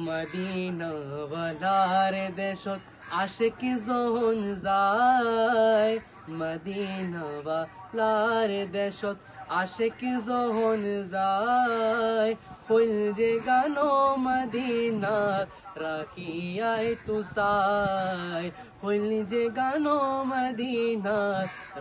Medina ওয়ালার দেশত আশিক যখন যায়, মদিনা ওয়ালার দেশত আশিক যখন যায়, ফুল যে গানো মদিনা রাখিয়াই তুসাই, ফুল যে গানো মদিনা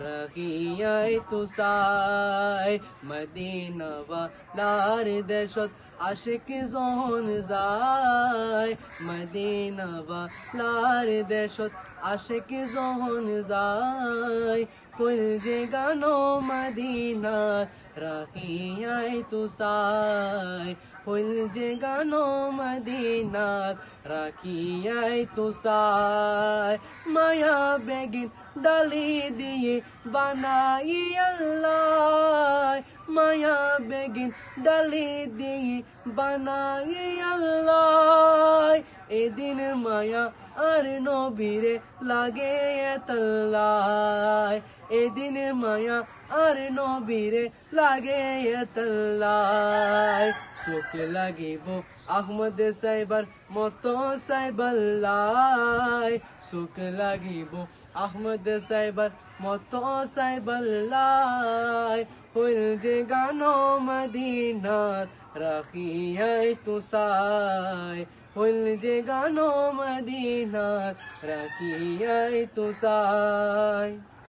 রাখিয়াই তুসাই। মদিনা ওয়ালার দেশত আশিক যখন যায়, মদিনা ওয়ালার দেশত আশিক যখন যায়, ফুল যে গানো মদিনা রাখিয়াই তুসাই, ফুল যে গানো মদিনা রাখিয়াই তুসাই। মায়া বেগিন ডালি দিয়ে বানাই আল্লাহ, মায়া বেগিন ডালি দিয়ে বানাই আল্লাহ। এদিন মায়া আর নবীরে লাগে এতলাই, এদিন মায়া আর নবীরে লাগে এতলাই। সুখ লাগিব আহমদ সাইবার মতো সাইবাল্লাই, সুখ লাগিব আহমদ সাইবার মতো সাইবাল্লাই। ফুল যে গানো মদিনাত রাখিয়াই তুসাই, ফুল যে গানো মদিনাত রাখিয়াই তুসাই।